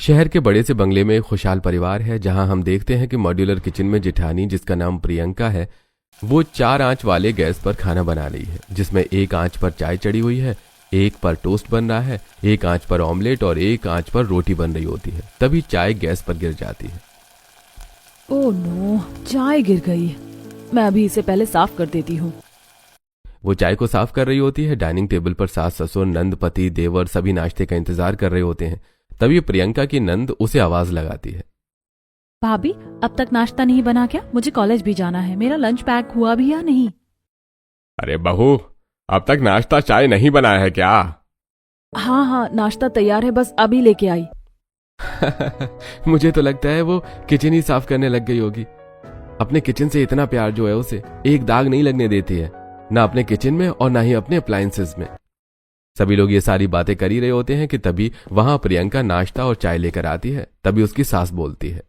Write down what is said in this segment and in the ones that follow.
शहर के बड़े से बंगले में एक खुशहाल परिवार है जहां हम देखते हैं कि मॉड्यूलर किचन में जिठानी, जिसका नाम प्रियंका है, वो 4 आंच वाले गैस पर खाना बना रही है, जिसमें एक आंच पर चाय चढ़ी हुई है, एक पर टोस्ट बन रहा है, एक आंच पर ऑमलेट और एक आंच पर रोटी बन रही होती है। तभी चाय गैस पर गिर जाती है। ओह नो, चाय गिर गई। मैं अभी इसे पहले साफ कर देती हूँ। वो चाय को साफ कर रही होती है। डाइनिंग टेबल पर सास, ससुर, नंद, पति, देवर सभी नाश्ते का इंतजार कर रहे होते हैं। तभी प्रियंका की नंद उसे आवाज लगाती है। भाभी, अब तक नाश्ता नहीं बना क्या? मुझे कॉलेज भी जाना है। मेरा लंच पैक हुआ भी या नहीं? अरे बहू, अब तक नाश्ता चाय नहीं बनाया है क्या? हाँ, नाश्ता तैयार है, बस अभी लेके आई। मुझे तो लगता है वो किचन ही साफ करने लग गई होगी। अपने किचन से इतना प्यार जो है उसे एक दाग नहीं लगने देती है, ना अपने किचन में और ना ही अपने अप्लायंसेस में। सभी लोग ये सारी बातें कर ही रहे होते हैं कि तभी वहां प्रियंका नाश्ता और चाय लेकर आती है। तभी उसकी सास बोलती है,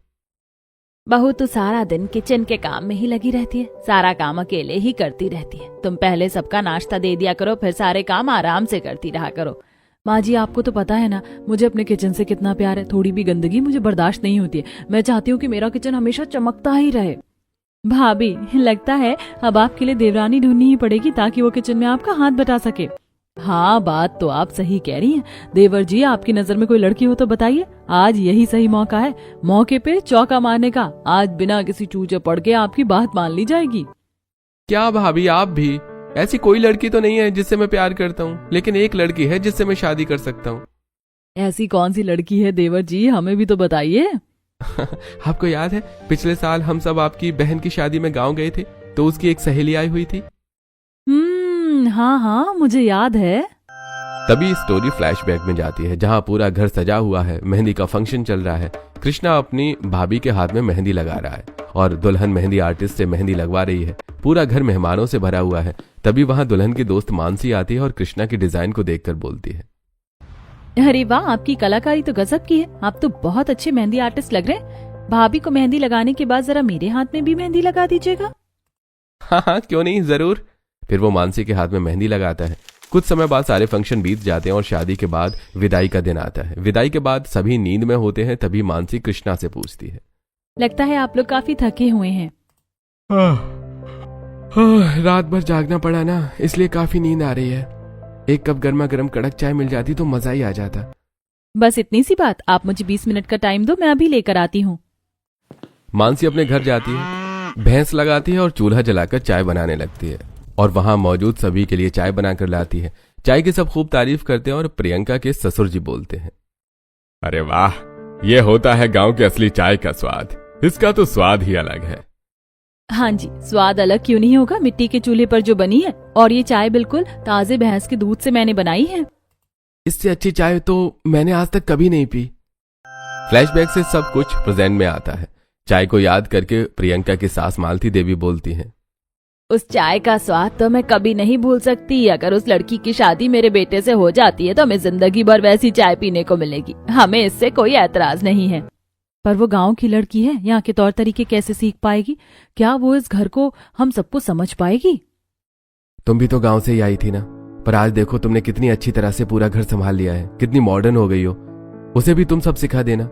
बहू तो सारा दिन किचन के काम में ही लगी रहती है, सारा काम अकेले ही करती रहती है। तुम पहले सबका नाश्ता दे दिया करो, फिर सारे काम आराम से करती रहा करो। माँ जी, आपको तो पता है ना मुझे अपने किचन से कितना प्यार है। थोड़ी भी गंदगी मुझे बर्दाश्त नहीं होती है। मैं चाहती हूँ कि मेरा किचन हमेशा चमकता ही रहे। भाभी, लगता है अब आपके लिए देवरानी ढूंढनी ही पड़ेगी ताकि वो किचन में आपका हाथ बटा सके। हाँ, बात तो आप सही कह रही हैं। देवर जी, आपकी नजर में कोई लड़की हो तो बताइए। आज यही सही मौका है, मौके पे चौका मारने का। आज बिना किसी चूचे पड़ के आपकी बात मान ली जाएगी। क्या भाभी, आप भी? ऐसी कोई लड़की तो नहीं है जिससे मैं प्यार करता हूँ, लेकिन एक लड़की है जिससे मैं शादी कर सकता हूँ। ऐसी कौन सी लड़की है देवर जी, हमें भी तो बताइए। आपको याद है पिछले साल हम सब आपकी बहन की शादी में गांव गए थे, तो उसकी एक सहेली आई हुई थी। हाँ, मुझे याद है। तभी स्टोरी फ्लैशबैक में जाती है, जहां पूरा घर सजा हुआ है, मेहंदी का फंक्शन चल रहा है। कृष्णा अपनी भाभी के हाथ में मेहंदी लगा रहा है और दुल्हन मेहंदी आर्टिस्ट से मेहंदी लगवा रही है। पूरा घर मेहमानों से भरा हुआ है। तभी वहां दुल्हन की दोस्त मानसी आती है और कृष्णा की डिजाइन को देखकर बोलती है, अरे वाह, आपकी कलाकारी तो गजब की है। आप तो बहुत अच्छे मेहंदी आर्टिस्ट लग रहे हैं। भाभी को मेहंदी लगाने के बाद जरा मेरे हाथ में भी मेहंदी लगा दीजिएगा। हाँ, क्यों नहीं, जरूर। फिर वो मानसी के हाथ में मेहंदी लगाता है। कुछ समय बाद सारे फंक्शन बीत जाते हैं और शादी के बाद विदाई का दिन आता है। विदाई के बाद सभी नींद में होते हैं। तभी मानसी कृष्णा से पूछती है, लगता है आप लोग काफी थके हुए हैं। रात भर जागना पड़ा ना, इसलिए काफी नींद आ रही है। एक कप गर्मा गर्म कड़क चाय मिल जाती तो मजा ही आ जाता। बस इतनी सी बात, आप मुझे 20 मिनट का टाइम दो, मैं अभी लेकर आती हूँ। मानसी अपने घर जाती है, भैंस लगाती है और चूल्हा जलाकर चाय बनाने लगती है और वहां मौजूद सभी के लिए चाय बनाकर लाती है। चाय की सब खूब तारीफ करते हैं और प्रियंका के ससुर जी बोलते हैं, अरे वाह, ये होता है गांव की असली चाय का स्वाद। इसका तो स्वाद ही अलग है। हाँ जी, स्वाद अलग क्यों नहीं होगा, मिट्टी के चूल्हे पर जो बनी है। और ये चाय बिल्कुल ताजे भैंस के दूध से मैंने बनाई है। इससे अच्छी चाय तो मैंने आज तक कभी नहीं पी। फ्लैशबैक से सब कुछ प्रेजेंट में आता है। चाय को याद करके प्रियंका की सास मालती देवी बोलती हैं, उस चाय का स्वाद तो मैं कभी नहीं भूल सकती। अगर उस लड़की की शादी मेरे बेटे से हो जाती है तो हमें जिंदगी भर वैसी चाय पीने को मिलेगी। हमें इससे कोई ऐतराज नहीं है। पर वो गांव की लड़की है, यहाँ के तौर तरीके कैसे सीख पाएगी? क्या वो इस घर को, हम सबको समझ पाएगी? तुम भी तो गांव से ही आई थी ना, पर आज देखो तुमने कितनी अच्छी तरह से पूरा घर संभाल लिया है, कितनी मॉडर्न हो गई हो। उसे भी तुम सब सिखा देना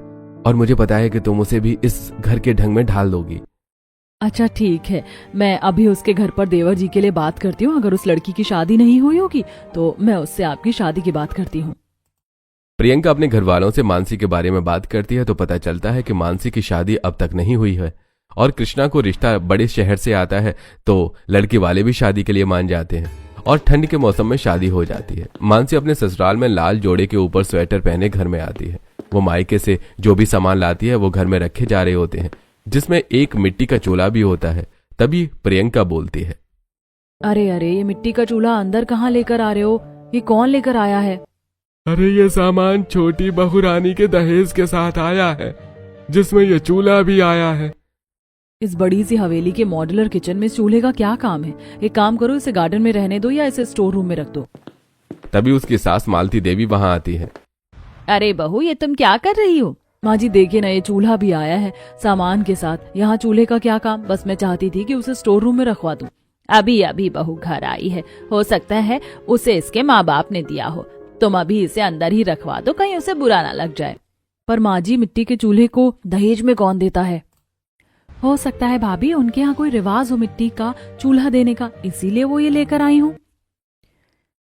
और मुझे पता है कि तुम उसे भी इस घर के ढंग में ढाल दोगी। अच्छा ठीक है, मैं अभी उसके घर पर देवर जी के लिए बात करती हूँ। अगर उस लड़की की शादी नहीं हुई होगी तो मैं उससे आपकी शादी की बात करती हूँ। प्रियंका अपने घर वालों से मानसी के बारे में बात करती है तो पता चलता है कि मानसी की शादी अब तक नहीं हुई है और कृष्णा को रिश्ता बड़े शहर से आता है, तो लड़की वाले भी शादी के लिए मान जाते हैं और ठंड के मौसम में शादी हो जाती है। मानसी अपने ससुराल में लाल जोड़े के ऊपर स्वेटर पहने घर में आती है। वो मायके से जो भी सामान लाती है वो घर में रखे जा रहे होते हैं, जिसमें एक मिट्टी का चूल्हा भी होता है। तभी प्रियंका बोलती है, अरे ये मिट्टी का चूल्हा अंदर कहाँ लेकर आ रहे हो? ये कौन लेकर आया है? अरे ये सामान छोटी बहू रानी के दहेज के साथ आया है, जिसमें ये चूल्हा भी आया है। इस बड़ी सी हवेली के मॉड्यूलर किचन में चूल्हे का क्या काम है? एक काम करो, इसे गार्डन में रहने दो या इसे स्टोर रूम में रख दो। तभी उसकी सास मालती देवी वहां आती है। अरे बहू, ये तुम क्या कर रही हो? माँ जी देखिए ना, ये चूल्हा भी आया है सामान के साथ। यहाँ चूल्हे का क्या काम? बस मैं चाहती थी कि उसे स्टोर रूम में रखवा दूं। अभी अभी बहू घर आई है, हो सकता है उसे इसके माँ बाप ने दिया हो। तुम अभी इसे अंदर ही रखवा दो, कहीं उसे बुरा ना लग जाए। पर माँ जी, मिट्टी के चूल्हे को दहेज में कौन देता है? हो सकता है भाभी उनके यहाँ कोई रिवाज हो मिट्टी का चूल्हा देने का, इसीलिए वो ये लेकर आई हूँ।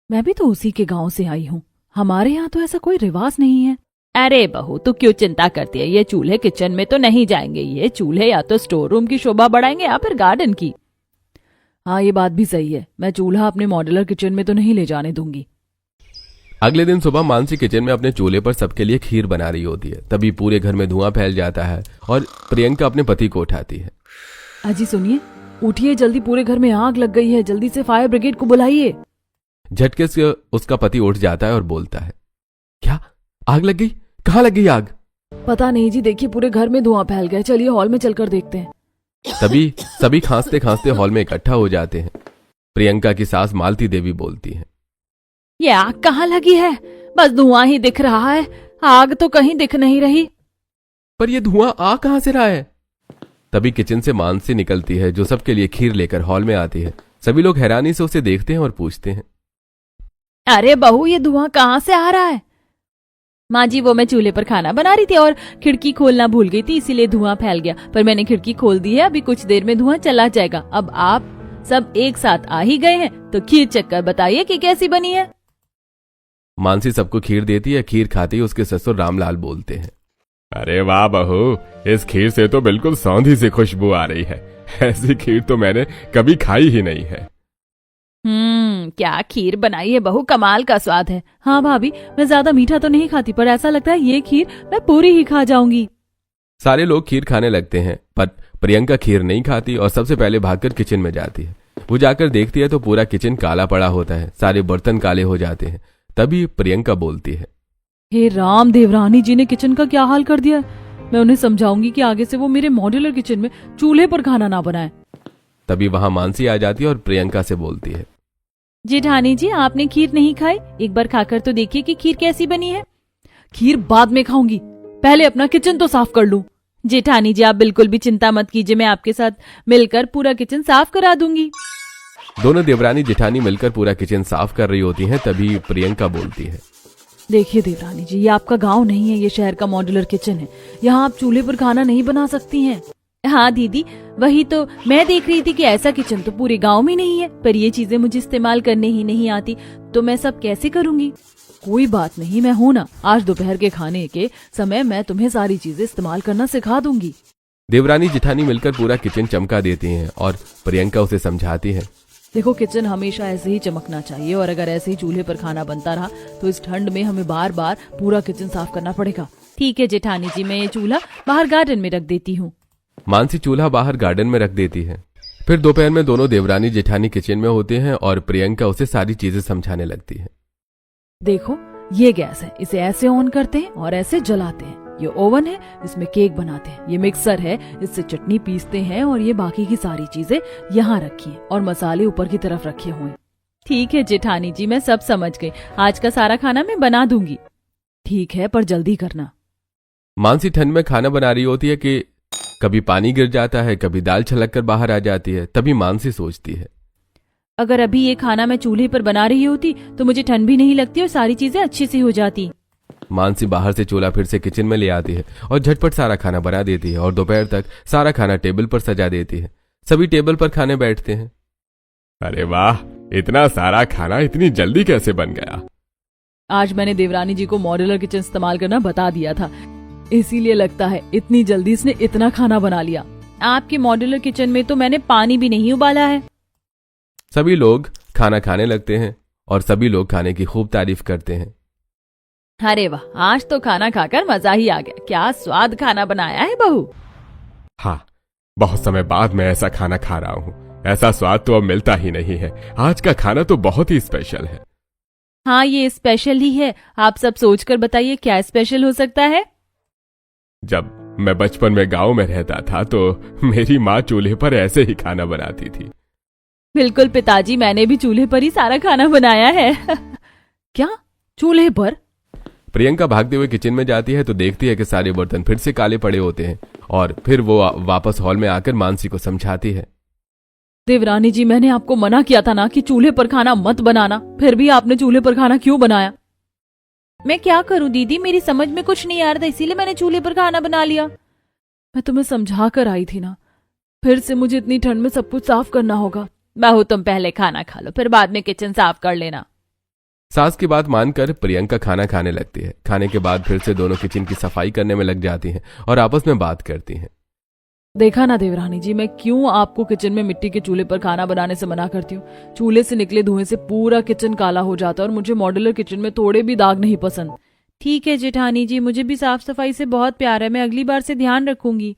मैं भी तो उसी के गांव से आई हूँ, हमारे यहाँ तो ऐसा कोई रिवाज नहीं है। अरे बहू, तू क्यों चिंता करती है? ये चूल्हे किचन में तो नहीं जाएंगे, ये चूल्हे या तो स्टोर रूम की शोभा बढ़ाएंगे या फिर गार्डन की। हाँ, ये बात भी सही है, मैं चूल्हा अपने मॉड्यूलर किचन में तो नहीं ले जाने दूंगी। अगले दिन सुबह मानसी किचन में अपने चूल्हे पर सबके लिए खीर बना रही होती है। तभी पूरे घर में धुआं फैल जाता है और प्रियंका अपने पति को उठाती है। अजी सुनिए, उठिए जल्दी, पूरे घर में आग लग गई है, जल्दी से फायर ब्रिगेड को बुलाइए। झटके से उसका पति उठ जाता है और बोलता है, क्या आग लग गई? कहाँ लग गई आग? पता नहीं जी, देखिए पूरे घर में धुआं फैल गया, चलिए हॉल में चलकर देखते हैं। तभी सभी खांसते खांसते हॉल में इकट्ठा हो जाते हैं। प्रियंका की सास मालती देवी बोलती है, ये आग कहाँ लगी है? बस धुआं ही दिख रहा है, आग तो कहीं दिख नहीं रही। पर ये धुआं आ कहां से रहा है? तभी किचन से मानसी निकलती है, जो सबके लिए खीर लेकर हॉल में आती है। सभी लोग हैरानी से उसे देखते हैं और पूछते हैं, अरे बहू, ये धुआं कहाँ से आ रहा है? माँ जी, वो मैं चूल्हे पर खाना बना रही थी और खिड़की खोलना भूल गई थी, इसीलिए धुआं फैल गया, पर मैंने खिड़की खोल दी है, अभी कुछ देर में धुआं चला जाएगा। अब आप सब एक साथ आ ही गए हैं तो खीर चक्कर बताइए कि कैसी बनी है। मानसी सबको खीर देती है। खीर खाते ही उसके ससुर रामलाल बोलते हैं, अरे वाह बहू, इस खीर से तो बिल्कुल सौंधी सी खुशबू आ रही है। ऐसी खीर तो मैंने कभी खाई ही नहीं है। क्या खीर बनाई है बहू, कमाल का स्वाद है। हाँ भाभी, मैं ज्यादा मीठा तो नहीं खाती, पर ऐसा लगता है ये खीर मैं पूरी ही खा जाऊंगी। सारे लोग खीर खाने लगते हैं, पर प्रियंका खीर नहीं खाती और सबसे पहले भागकर किचन में जाती है। वो जाकर देखती है तो पूरा किचन काला पड़ा होता है, सारे बर्तन काले हो जाते हैं। तभी प्रियंका बोलती है, हे राम, देवरानी जी ने किचन का क्या हाल कर दिया। मैं उन्हें समझाऊंगी कि आगे से वो मेरे मॉड्यूलर किचन में चूल्हे पर खाना ना बनाए। तभी वहां मानसी आ जाती है और प्रियंका से बोलती है, जेठानी जी, आपने खीर नहीं खाई, एक बार खाकर तो देखिए कि खीर कैसी बनी है। खीर बाद में खाऊंगी, पहले अपना किचन तो साफ कर लूं। जेठानी जी, आप बिल्कुल भी चिंता मत कीजिए, मैं आपके साथ मिलकर पूरा किचन साफ करा दूंगी। दोनों देवरानी जेठानी मिलकर पूरा किचन साफ कर रही होती हैं। तभी प्रियंका बोलती है, देखिए देवरानी जी, ये आपका गांव नहीं है, ये शहर का मॉड्यूलर किचन है, यहाँ आप चूल्हे पर खाना नहीं बना सकती हैं। हाँ दीदी, वही तो मैं देख रही थी कि ऐसा किचन तो पूरे गांव में नहीं है, पर ये चीजें मुझे इस्तेमाल करने ही नहीं आती, तो मैं सब कैसे करूंगी? कोई बात नहीं, मैं हूं ना, आज दोपहर के खाने के समय मैं तुम्हें सारी चीजें इस्तेमाल करना सिखा दूंगी। देवरानी जेठानी मिलकर पूरा किचन चमका देती हैं और प्रियंका उसे समझाती है, देखो, किचन हमेशा ऐसे ही चमकना चाहिए, और अगर ऐसे ही चूल्हे पर खाना बनता रहा तो इस ठंड में हमें बार बार पूरा किचन साफ करना पड़ेगा। ठीक है जेठानी जी, मैं ये चूल्हा बाहर गार्डन में रख देती हूँ। मानसी चूल्हा बाहर गार्डन में रख देती है। फिर दोपहर में दोनों देवरानी जेठानी किचन में होते हैं और प्रियंका उसे सारी चीजें समझाने लगती है। देखो, ये गैस है, इसे ऐसे ऑन करते हैं और ऐसे जलाते हैं। ये ओवन है, इसमें केक बनाते हैं। ये मिक्सर है, इससे चटनी पीसते हैं, और ये बाकी की सारी चीजें यहाँ रखी हैं और मसाले ऊपर की तरफ रखे हुए हैं। ठीक है जेठानी जी, मैं सब समझ गई, आज का सारा खाना मैं बना दूंगी। ठीक है, पर जल्दी करना। मानसी ठंड में खाना बना रही होती है कि कभी पानी गिर जाता है, कभी दाल छलक कर बाहर आ जाती है। तभी मानसी सोचती है, अगर अभी ये खाना मैं चूल्हे पर बना रही होती तो मुझे ठंड भी नहीं लगती और सारी चीजें अच्छी से हो जाती। मानसी बाहर से चूल्हा फिर से किचन में ले आती है और झटपट सारा खाना बना देती है और दोपहर तक सारा खाना टेबल पर सजा देती है। सभी टेबल पर खाने बैठते हैं। अरे वाह, इतना सारा खाना इतनी जल्दी कैसे बन गया? आज मैंने देवरानी जी को मॉड्यूलर किचन इस्तेमाल करना बता दिया था, इसीलिए लगता है इतनी जल्दी इसने इतना खाना बना लिया। आपके मॉड्यूलर किचन में तो मैंने पानी भी नहीं उबाला है। सभी लोग खाना खाने लगते हैं और सभी लोग खाने की खूब तारीफ करते हैं। अरे वाह, आज तो खाना खाकर मजा ही आ गया, क्या स्वाद खाना बनाया है बहू। हाँ, बहुत समय बाद मैं ऐसा खाना खा रहा हूँ। ऐसा स्वाद तो अब मिलता ही नहीं है। आज का खाना तो बहुत ही स्पेशल है। हाँ, ये स्पेशल ही है। आप सब सोचकर बताइए क्या स्पेशल हो सकता है। जब मैं बचपन में गांव में रहता था तो मेरी माँ चूल्हे पर ऐसे ही खाना बनाती थी। बिल्कुल पिताजी, मैंने भी चूल्हे पर ही सारा खाना बनाया है। क्या, चूल्हे पर? प्रियंका भागते हुए किचन में जाती है तो देखती है कि सारे बर्तन फिर से काले पड़े होते हैं और फिर वो वापस हॉल में आकर मानसी को समझाती है। देवरानी जी, मैंने आपको मना किया था ना कि चूल्हे पर खाना मत बनाना, फिर भी आपने चूल्हे पर खाना क्यों बनाया? मैं क्या करूं दीदी, मेरी समझ में कुछ नहीं आ रहा था, इसीलिए मैंने चूल्हे पर खाना बना लिया। मैं तुम्हें समझा कर आई थी ना, फिर से मुझे इतनी ठंड में सब कुछ साफ करना होगा। बहू तुम पहले खाना खा लो, फिर बाद में किचन साफ कर लेना। सास की बात मानकर प्रियंका खाना खाने लगती है। खाने के बाद फिर से दोनों किचन की सफाई करने में लग जाती हैं और आपस में बात करती हैं। देखा ना देवरानी जी, मैं क्यों आपको किचन में मिट्टी के चूल्हे पर खाना बनाने से मना करती हूँ। चूल्हे से निकले धुएं से पूरा किचन काला हो जाता है और मुझे मॉड्यूलर किचन में थोड़े भी दाग नहीं पसंद। ठीक है जेठानी जी, मुझे भी साफ सफाई से बहुत प्यार है, मैं अगली बार से ध्यान रखूंगी।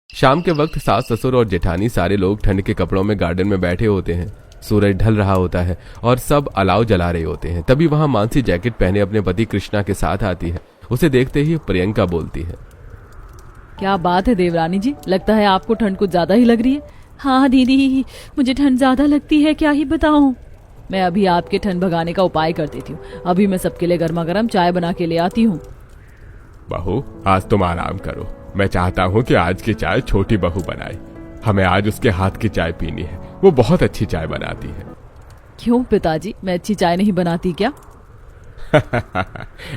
शाम के वक्त सास ससुर और जेठानी सारे लोग ठंड के कपड़ों में गार्डन में बैठे होते हैं। सूरज ढल रहा होता है और सब अलाव जला रहे होते हैं। तभी वहां मानसी जैकेट पहने अपने पति कृष्णा के साथ आती है। उसे देखते ही प्रियंका बोलती है, क्या बात है देवरानी जी, लगता है आपको ठंड कुछ ज्यादा ही लग रही है। हाँ दीदी, मुझे ठंड ज्यादा लगती है, क्या ही बताऊं। मैं अभी आपके ठंड भगाने का उपाय कर देती हूँ। अभी मैं सबके लिए गर्मा गर्म चाय बना के ले आती हूँ। बहू आज तुम आराम करो, मैं चाहता हूँ कि आज की चाय छोटी बहू बनाए। हमें आज उसके हाथ की चाय पीनी है, वो बहुत अच्छी चाय बनाती है। क्यों पिताजी, मैं अच्छी चाय नहीं बनाती क्या?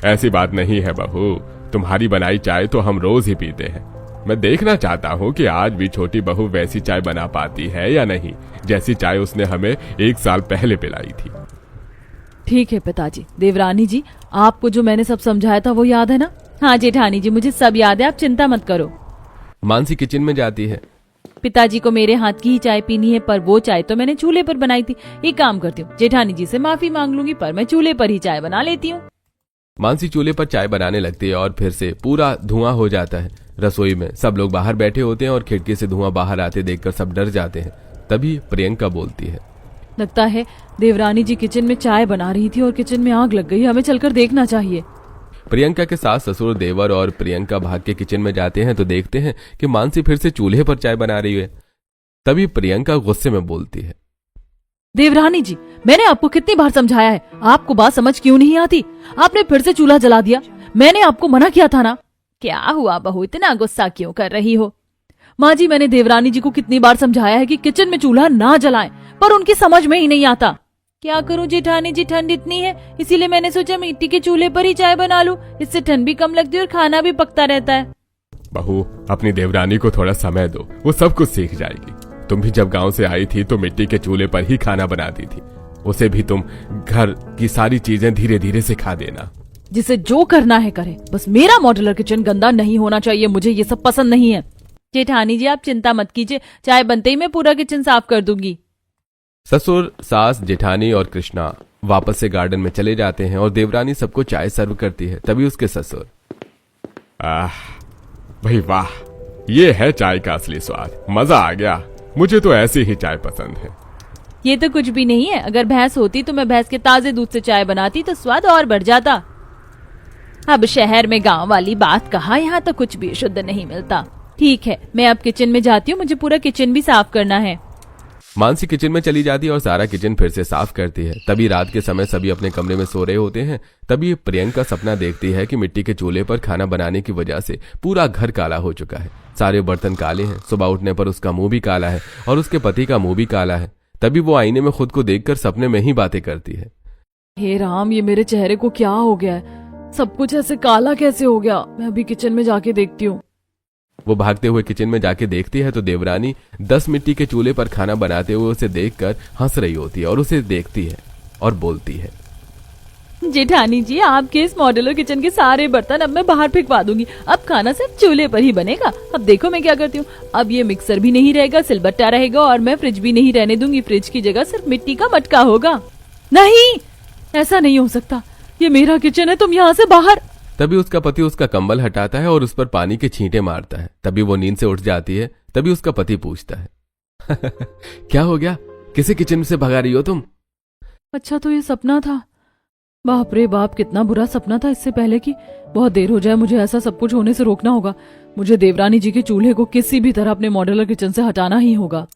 ऐसी बात नहीं है बहू, तुम्हारी बनाई चाय तो हम रोज ही पीते हैं। मैं देखना चाहता हूँ कि आज भी छोटी बहू वैसी चाय बना पाती है या नहीं, जैसी चाय उसने हमें 1 साल पहले पिलाई थी। ठीक है पिताजी। देवरानी जी, आपको जो मैंने सब समझाया था वो याद है ना? हाँ जेठानी जी, मुझे सब याद है, आप चिंता मत करो। मानसी किचन में जाती है। पिताजी को मेरे हाथ की ही चाय पीनी है, पर वो चाय तो मैंने चूल्हे पर बनाई थी। एक काम करती हूँ, जेठानी जी से माफी मांग लूंगी, पर मैं चूल्हे पर ही चाय बना लेती हूँ। मानसी चूल्हे पर चाय बनाने लगती है और फिर से पूरा धुआं हो जाता है। रसोई में सब लोग बाहर बैठे होते हैं और खिड़की से धुआं बाहर आते देखकर सब डर जाते हैं। तभी प्रियंका बोलती है, लगता है देवरानी जी किचन में चाय बना रही थी और किचन में आग लग गई, हमें चलकर देखना चाहिए। प्रियंका के सास ससुर देवर और प्रियंका भाग के किचन में जाते हैं तो देखते हैं कि मानसी फिर से चूल्हे पर चाय बना रही है। तभी प्रियंका गुस्से में बोलती है, देवरानी जी, मैंने आपको कितनी बार समझाया है, आपको बात समझ क्यों नहीं आती? आपने फिर से चूल्हा जला दिया, मैंने आपको मना किया था ना। क्या हुआ बहू, इतना गुस्सा क्यों कर रही हो? माँ जी, मैंने देवरानी जी को कितनी बार समझाया है कि किचन में चूल्हा ना जलाएं, पर उनकी समझ में ही नहीं आता। क्या करूं जेठानी जी, ठंड इतनी है, इसीलिए मैंने सोचा मिट्टी के चूल्हे पर ही चाय बना लूं, इससे ठंड भी कम लगती है और खाना भी पकता रहता है। बहू, अपनी देवरानी को थोड़ा समय दो, वो सब कुछ सीख जाएगी। तुम भी जब गांव से आई थी तो मिट्टी के चूल्हे पर ही खाना बनाती थी, उसे भी तुम घर की सारी चीजें धीरे धीरे सिखा देना। जिसे जो करना है करे, बस मेरा मॉड्यूलर किचन गंदा नहीं होना चाहिए, मुझे ये सब पसंद नहीं है। जेठानी जी आप चिंता मत कीजिए, चाय बनते ही मैं पूरा किचन साफ कर दूंगी। ससुर सास जेठानी और कृष्णा वापस से गार्डन में चले जाते हैं और देवरानी सबको चाय सर्व करती है। तभी उसके ससुर, भाई वाह, ये है चाय का असली स्वाद, मजा आ गया। मुझे तो ऐसी ही चाय पसंद है। ये तो कुछ भी नहीं है, अगर भैंस होती तो मैं भैंस के ताजे दूध से चाय बनाती तो स्वाद और बढ़ जाता। अब शहर में गांव वाली बात कहा, यहाँ तो कुछ भी शुद्ध नहीं मिलता। ठीक है, मैं अब किचन में जाती हूँ, मुझे पूरा किचन भी साफ करना है। मानसी किचन में चली जाती है और सारा किचन फिर से साफ करती है। तभी रात के समय सभी अपने कमरे में सो रहे होते हैं। तभी प्रियंका सपना देखती है कि मिट्टी के चूल्हे पर खाना बनाने की वजह से पूरा घर काला हो चुका है, सारे बर्तन काले हैं। सुबह उठने पर उसका मुंह भी काला है और उसके पति का मुंह भी काला है। तभी वो आईने में खुद को देखकर सपने में ही बातें करती है, हे राम, ये मेरे चेहरे को क्या हो गया है? सब कुछ ऐसे काला कैसे हो गया? मैं अभी किचन में जाके देखती हूँ। वो भागते हुए किचन में जाके देखती है तो देवरानी 10 मिट्टी के चूल्हे पर खाना बनाते हुए उसे देखकर हंस रही होती है और उसे देखती है और बोलती है, जेठानी जी आपके इस मॉड्यूलर किचन के सारे बर्तन अब मैं बाहर फेंकवा दूंगी, अब खाना सिर्फ चूल्हे पर ही बनेगा। अब देखो मैं क्या करती हूँ, अब ये मिक्सर भी नहीं रहेगा, सिलबट्टा रहेगा और मैं फ्रिज भी नहीं रहने दूंगी, फ्रिज की जगह सिर्फ मिट्टी का मटका होगा। नहीं, ऐसा नहीं हो सकता, ये मेरा किचन है, तुम यहाँ से बाहर। तभी उसका पति उसका कंबल हटाता है और उस पर पानी के छींटे मारता है। तभी वो नींद से उठ जाती है। तभी उसका पति पूछता है, क्या हो गया, किसी किचन से भगा रही हो तुम? अच्छा तो ये सपना था। बाप रे बाप, कितना बुरा सपना था। इससे पहले कि बहुत देर हो जाए, मुझे ऐसा सब कुछ होने से रोकना होगा। मुझे देवरानी जी के चूल्हे को किसी भी तरह अपने मॉड्यूलर किचन से हटाना ही होगा।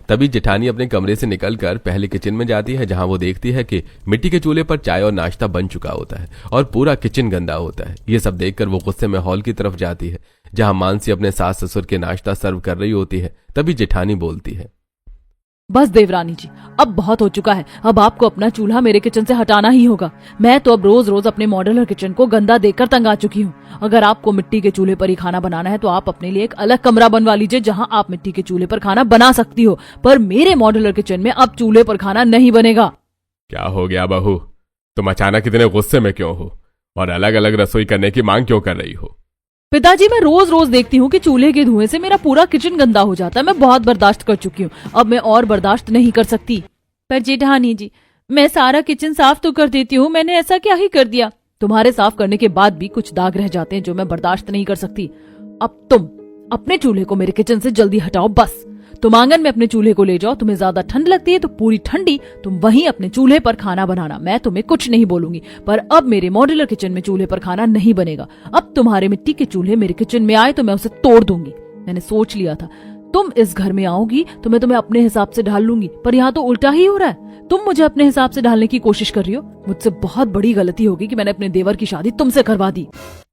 तभी जेठानी अपने कमरे से निकलकर पहले किचन में जाती है, जहां वो देखती है कि मिट्टी के चूल्हे पर चाय और नाश्ता बन चुका होता है और पूरा किचन गंदा होता है। ये सब देखकर वो गुस्से में हॉल की तरफ जाती है, जहां मानसी अपने सास ससुर के नाश्ता सर्व कर रही होती है। तभी जेठानी बोलती है, बस देवरानी जी, अब बहुत हो चुका है। अब आपको अपना चूल्हा मेरे किचन से हटाना ही होगा। मैं तो अब रोज रोज अपने मॉड्यूलर किचन को गंदा देखकर तंग आ चुकी हूँ। अगर आपको मिट्टी के चूल्हे पर ही खाना बनाना है तो आप अपने लिए एक अलग कमरा बनवा लीजिए जहाँ आप मिट्टी के चूल्हे पर खाना बना सकती हो, पर मेरे मॉड्यूलर किचन में अब चूल्हे पर खाना नहीं बनेगा। क्या हो गया बहू, तुम अचानक इतने गुस्से में क्यों हो और अलग अलग रसोई करने की मांग क्यों कर रही हो? पिताजी, मैं रोज रोज देखती हूँ कि चूल्हे के धुएं से मेरा पूरा किचन गंदा हो जाता है। मैं बहुत बर्दाश्त कर चुकी हूँ, अब मैं और बर्दाश्त नहीं कर सकती। पर जेठानी जी, मैं सारा किचन साफ तो कर देती हूँ, मैंने ऐसा क्या ही कर दिया? तुम्हारे साफ करने के बाद भी कुछ दाग रह जाते हैं जो मैं बर्दाश्त नहीं कर सकती। अब तुम अपने चूल्हे को मेरे किचन से जल्दी हटाओ। बस तुम आंगन में अपने चूल्हे को ले जाओ। तुम्हें ज्यादा ठंड लगती है तो पूरी ठंडी तुम वहीं अपने चूल्हे पर खाना बनाना। मैं तुम्हें कुछ नहीं बोलूंगी, पर अब मेरे मॉड्यूलर किचन में चूल्हे पर खाना नहीं बनेगा। अब तुम्हारे मिट्टी के चूल्हे मेरे किचन में आए तो मैं उसे तोड़ दूंगी। मैंने सोच लिया था तुम इस घर में आओगी तो मैं तुम्हें अपने हिसाब से ढाल लूंगी, पर यहाँ तो उल्टा ही हो रहा है। तुम मुझे अपने हिसाब से ढालने की कोशिश कर रही हो। मुझसे बहुत बड़ी गलती होगी कि मैंने अपने देवर की शादी तुमसे करवा दी।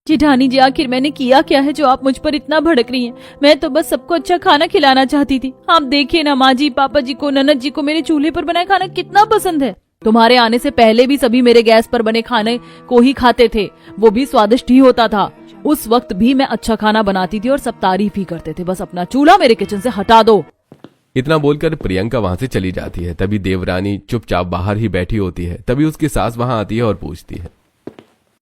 जेठानी जी, आखिर मैंने किया क्या है जो आप मुझ पर इतना भड़क रही हैं? मैं तो बस सबको अच्छा खाना खिलाना चाहती थी। आप देखिए ना, माँ जी, पापा जी को, ननद जी को मेरे चूल्हे पर बनाए खाना कितना पसंद है। तुम्हारे आने से पहले भी सभी मेरे गैस पर बने खाने को ही खाते थे, वो भी स्वादिष्ट ही होता था। उस वक्त भी मैं अच्छा खाना बनाती थी और सब तारीफ ही करते थे। बस अपना चूल्हा मेरे किचन से हटा दो। इतना बोलकर प्रियंका वहां से चली जाती है। तभी देवरानी चुपचाप बाहर ही बैठी होती है। तभी उसकी सास वहां आती है और पूछती है,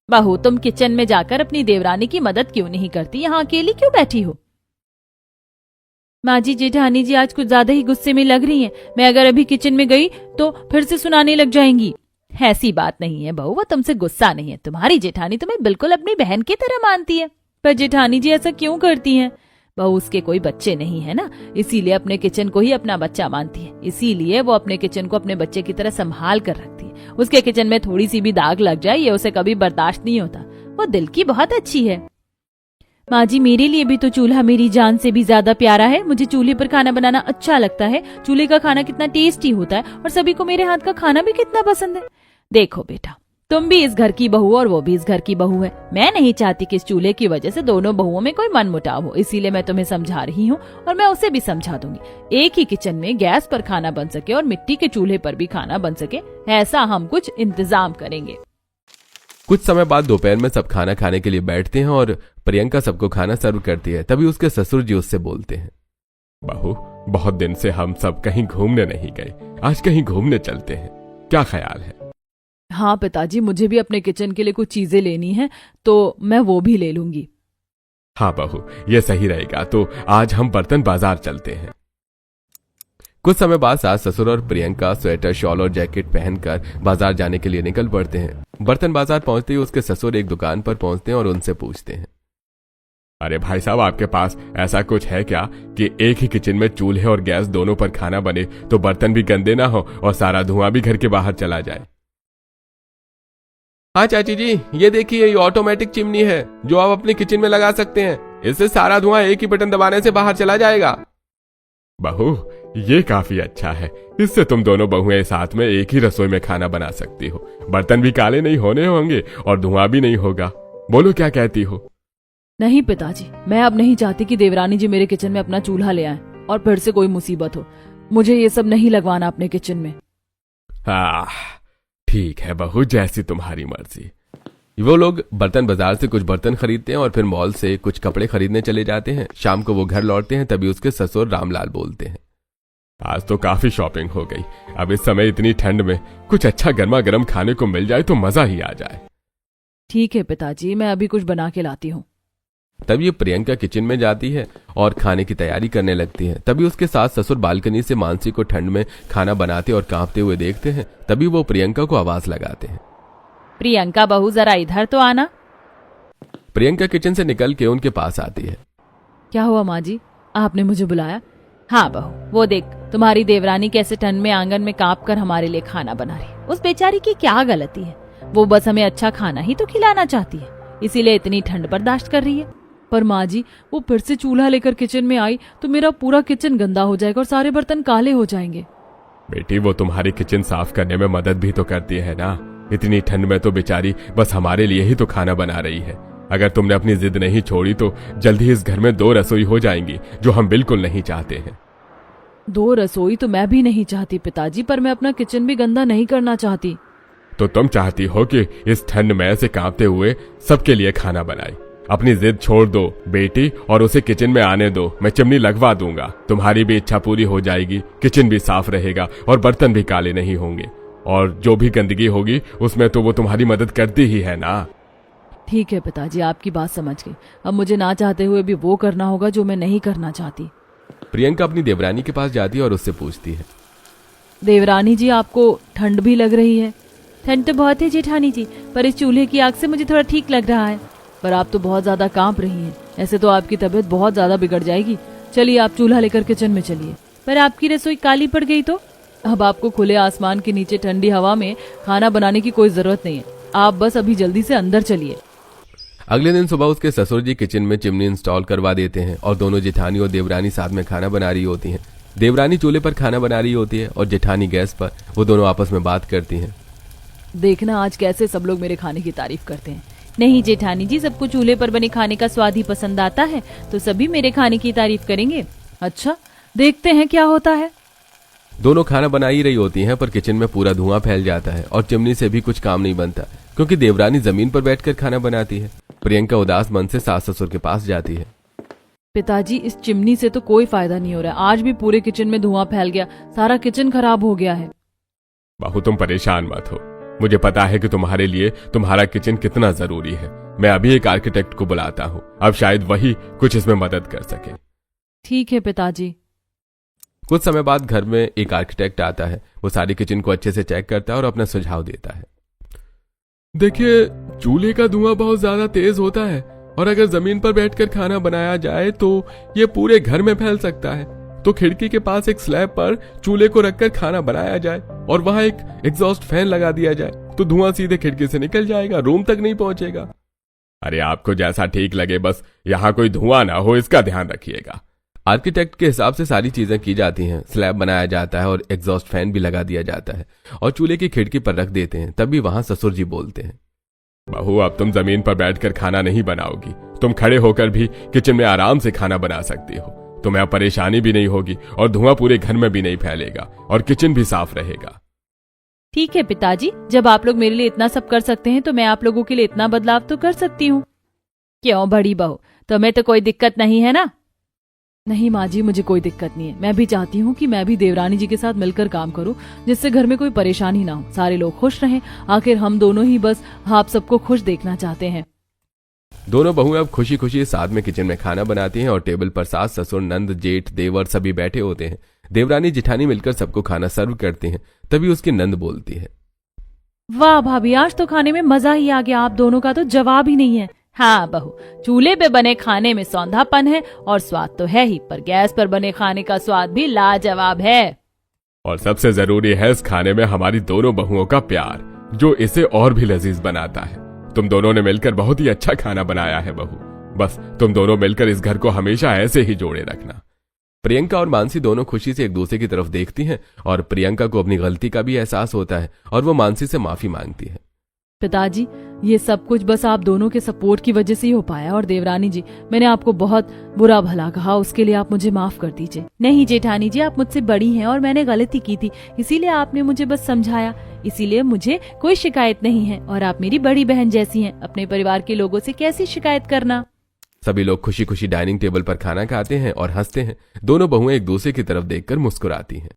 बहू, तुम किचन में जाकर अपनी देवरानी की मदद क्यों नहीं करती? यहाँ अकेली क्यों बैठी हो? माँ जी, जेठानी जी आज कुछ ज्यादा ही गुस्से में लग रही हैं। मैं अगर अभी किचन में गई तो फिर से सुनाने लग जाएंगी। ऐसी बात नहीं है बहू, वो तुमसे गुस्सा नहीं है। तुम्हारी जेठानी तुम्हें बिल्कुल अपनी बहन की तरह मानती है। पर जेठानी जी ऐसा क्यों करती हैं? बहू, उसके कोई बच्चे नहीं है ना, इसीलिए अपने किचन को ही अपना बच्चा मानती है। इसीलिए वो अपने किचन को अपने बच्चे की तरह संभाल कर रखती है। उसके किचन में थोड़ी सी भी दाग लग जाए ये उसे कभी बर्दाश्त नहीं होता। वो दिल की बहुत अच्छी है। माँ जी, मेरे लिए भी तो चूल्हा मेरी जान से भी ज्यादा प्यारा है। मुझे चूल्हे पर खाना बनाना अच्छा लगता है। चूल्हे का खाना कितना टेस्टी होता है और सभी को मेरे हाथ का खाना भी कितना पसंद है। देखो बेटा, तुम भी इस घर की बहू और वो भी इस घर की बहू है। मैं नहीं चाहती कि इस चूल्हे की वजह से दोनों बहुओं में कोई मनमुटाव हो, इसीलिए मैं तुम्हें समझा रही हूँ और मैं उसे भी समझा दूंगी। एक ही किचन में गैस पर खाना बन सके और मिट्टी के चूल्हे पर भी खाना बन सके, ऐसा हम कुछ इंतजाम करेंगे। कुछ समय बाद दोपहर में सब खाना खाने के लिए बैठते हैं और प्रियंका सबको खाना सर्व करती है। तभी उसके ससुर जी उससे बोलते हैं, बहू, बहुत दिन से हम सब कहीं घूमने नहीं गए, आज कहीं घूमने चलते हैं, क्या ख्याल है? हाँ पिताजी, मुझे भी अपने किचन के लिए कुछ चीजें लेनी है तो मैं वो भी ले लूंगी। हाँ बहू, ये सही रहेगा। तो आज हम बर्तन बाजार चलते हैं। कुछ समय बाद सास ससुर और प्रियंका स्वेटर, शॉल और जैकेट पहनकर बाजार जाने के लिए निकल पड़ते हैं। बर्तन बाजार पहुंचते ही उसके ससुर एक दुकान पर पहुंचते हैं और उनसे पूछते हैं, अरे भाई साहब, आपके पास ऐसा कुछ है क्या कि एक ही किचन में चूल्हे और गैस दोनों पर खाना बने तो बर्तन भी गंदे ना हो और सारा धुआं भी घर के बाहर चला जाए? हाँ चाची जी, ये देखिए, ये ऑटोमेटिक चिमनी है जो आप अपने किचन में लगा सकते हैं। इससे सारा धुआं एक ही बटन दबाने से बाहर चला जाएगा। बहू, ये काफी अच्छा है। इससे तुम दोनों बहुएं साथ में एक ही रसोई में खाना बना सकती हो। बर्तन भी काले नहीं होने होंगे और धुआं भी नहीं होगा। बोलो, क्या कहती हो? नहीं पिताजी, मैं अब नहीं चाहती कि देवरानी जी मेरे किचन में अपना चूल्हा ले आए और फिर से कोई मुसीबत हो। मुझे ये सब नहीं लगवाना अपने किचन में। हाँ ठीक है बहू, जैसी तुम्हारी मर्जी। वो लोग बर्तन बाजार से कुछ बर्तन खरीदते हैं और फिर मॉल से कुछ कपड़े खरीदने चले जाते हैं। शाम को वो घर लौटते हैं। तभी उसके ससुर रामलाल बोलते हैं, आज तो काफी शॉपिंग हो गई। अब इस समय इतनी ठंड में कुछ अच्छा गर्मा गर्म खाने को मिल जाए तो मजा ही आ जाए। ठीक है पिताजी, मैं अभी कुछ बना के लाती हूँ। तब ये प्रियंका किचन में जाती है और खाने की तैयारी करने लगती है। तभी उसके सास ससुर बालकनी से मानसी को ठंड में खाना बनाते और कांपते हुए देखते हैं। तभी वो प्रियंका को आवाज लगाते हैं, प्रियंका बहू, जरा इधर तो आना। प्रियंका किचन से निकल के उनके पास आती है। क्या हुआ माँ जी, आपने मुझे बुलाया? हाँ बहू, वो देख तुम्हारी देवरानी कैसे ठंड में आंगन में कांप कर हमारे लिए खाना बना रही। उस बेचारी की क्या गलती है? वो बस हमें अच्छा खाना ही तो खिलाना चाहती है, इसीलिए इतनी ठंड बर्दाश्त कर रही है। पर माँ जी, वो फिर से चूल्हा लेकर किचन में आई तो मेरा पूरा किचन गंदा हो जाएगा और सारे बर्तन काले हो जाएंगे। बेटी, वो तुम्हारी किचन साफ करने में मदद भी तो करती है ना। इतनी ठंड में तो बेचारी बस हमारे लिए ही तो खाना बना रही है। अगर तुमने अपनी जिद नहीं छोड़ी तो जल्दी इस घर में 2 रसोई हो जाएंगी, जो हम बिल्कुल नहीं चाहते हैं। दो रसोई तो मैं भी नहीं चाहती पिताजी, पर मैं अपना किचन भी गंदा नहीं करना चाहती। तो तुम चाहती हो कि इस ठंड में ऐसे कांपते हुए सबके लिए खाना बनाए। अपनी जिद छोड़ दो बेटी और उसे किचन में आने दो, मैं चिमनी लगवा दूंगा। तुम्हारी भी इच्छा पूरी हो जाएगी, किचन भी साफ रहेगा और बर्तन भी काले नहीं होंगे, और जो भी गंदगी होगी उसमें तो वो तुम्हारी मदद करती ही है ना। ठीक है पिताजी, आपकी बात समझ गई। अब मुझे ना चाहते हुए भी वो करना होगा जो मैं नहीं करना चाहती। प्रियंका अपनी देवरानी के पास जाती है और उससे पूछती है, देवरानी जी, आपको ठंड भी लग रही है? ठंड तो बहुत है जेठानी जी, पर इस चूल्हे की आग से मुझे थोड़ा ठीक लग रहा है। पर आप तो बहुत ज्यादा कांप रही हैं, ऐसे तो आपकी तबीयत बहुत ज्यादा बिगड़ जाएगी। चलिए आप चूल्हा लेकर किचन में चलिए। पर आपकी रसोई काली पड़ गई तो? अब आपको खुले आसमान के नीचे ठंडी हवा में खाना बनाने की कोई जरूरत नहीं है, आप बस अभी जल्दी से अंदर चलिए। अगले दिन सुबह उसके ससुर जी किचन में चिमनी इंस्टॉल करवा देते हैं और दोनों जेठानी और देवरानी साथ में खाना बना रही होती हैं। देवरानी चूल्हे पर खाना बना रही होती है और जेठानी गैस पर। वो दोनों आपस में बात करती हैं। देखना आज कैसे सब लोग मेरे खाने की तारीफ करते हैं। नहीं जेठानी जी, सबको चूल्हे पर बने खाने का स्वाद ही पसंद आता है, तो सभी मेरे खाने की तारीफ करेंगे। अच्छा, देखते हैं क्या होता है। दोनों खाना बना ही रही होती हैं, पर किचन में पूरा धुआं फैल जाता है और चिमनी से भी कुछ काम नहीं बनता, क्योंकि देवरानी जमीन पर बैठकर खाना बनाती है। प्रियंका उदास मन से सास ससुर के पास जाती है। पिताजी, इस चिमनी से तो कोई फायदा नहीं हो रहा। आज भी पूरे किचन में धुआं फैल गया, सारा किचन खराब हो गया है। बहू तुम परेशान मत हो, मुझे पता है कि तुम्हारे लिए तुम्हारा किचन कितना जरूरी है। मैं अभी एक आर्किटेक्ट को बुलाता हूँ, अब शायद वही कुछ इसमें मदद कर सके। ठीक है पिताजी। कुछ समय बाद घर में एक आर्किटेक्ट आता है। वो सारी किचन को अच्छे से चेक करता है और अपना सुझाव देता है। देखिए, चूल्हे का धुआं बहुत ज्यादा तेज होता है और अगर जमीन पर बैठकर खाना बनाया जाए तो ये पूरे घर में फैल सकता है। तो खिड़की के पास एक स्लैब पर चूल्हे को रखकर खाना बनाया जाए और वहां एक एग्जॉस्ट फैन लगा दिया जाए, तो धुआं सीधे खिड़की से निकल जाएगा, रूम तक नहीं पहुंचेगा। अरे आपको जैसा ठीक लगे, बस यहाँ कोई धुआं ना हो इसका ध्यान रखिएगा। आर्किटेक्ट के हिसाब से सारी चीजें की जाती हैं। स्लैब बनाया जाता है और एग्जॉस्ट फैन भी लगा दिया जाता है और चूल्हे की खिड़की पर रख देते हैं। तभी वहां ससुर जी बोलते हैं, बहू अब तुम जमीन पर बैठकर खाना नहीं बनाओगी, तुम खड़े होकर भी किचन में आराम से खाना बना सकती हो। तुम्हें अब परेशानी भी नहीं होगी और धुआं पूरे घर में भी नहीं फैलेगा और किचन भी साफ रहेगा। ठीक है पिताजी, जब आप लोग मेरे लिए इतना सब कर सकते हैं तो मैं आप लोगों के लिए इतना बदलाव तो कर सकती हूँ। क्यों बड़ी बहू, तुम्हें तो कोई दिक्कत नहीं है ना? नहीं माँ जी, मुझे कोई दिक्कत नहीं है। मैं भी चाहती हूँ कि मैं भी देवरानी जी के साथ मिलकर काम करूँ, जिससे घर में कोई परेशानी ना हो, सारे लोग खुश रहें। आखिर हम दोनों ही बस आप सबको खुश देखना चाहते हैं। दोनों बहुएं अब खुशी खुशी साथ में किचन में खाना बनाती हैं और टेबल पर सास ससुर नंद जेठ देवर सभी बैठे होते हैं। देवरानी जिठानी मिलकर सबको खाना सर्व करती हैं। तभी उसकी नंद बोलती है, वाह भाभी, आज तो खाने में मजा ही आ गया। आप दोनों का तो जवाब ही नहीं है। हाँ बहू, चूल्हे पे बने खाने में सौंधापन है और स्वाद तो है ही, पर गैस पर बने खाने का स्वाद भी लाजवाब है। और सबसे जरूरी है इस खाने में हमारी दोनों बहुओं का प्यार, जो इसे और भी लजीज बनाता है। तुम दोनों ने मिलकर बहुत ही अच्छा खाना बनाया है बहू। बस तुम दोनों मिलकर इस घर को हमेशा ऐसे ही जोड़े रखना। प्रियंका और मानसी दोनों खुशी से एक दूसरे की तरफ देखती हैं और प्रियंका को अपनी गलती का भी एहसास होता है और वो मानसी से माफी मांगती है। पिताजी, ये सब कुछ बस आप दोनों के सपोर्ट की वजह से ही हो पाया। और देवरानी जी, मैंने आपको बहुत बुरा भला कहा, उसके लिए आप मुझे माफ कर दीजिए। नहीं जेठानी जी, आप मुझसे बड़ी हैं और मैंने गलती की थी, इसीलिए आपने मुझे बस समझाया, इसीलिए मुझे कोई शिकायत नहीं है। और आप मेरी बड़ी बहन जैसी हैं, अपने परिवार के लोगों से कैसी शिकायत करना। सभी लोग खुशी खुशी डाइनिंग टेबल पर खाना खाते हैं और हंसते हैं। दोनों बहुएं एक दूसरे की तरफ देखकर मुस्कुराती हैं।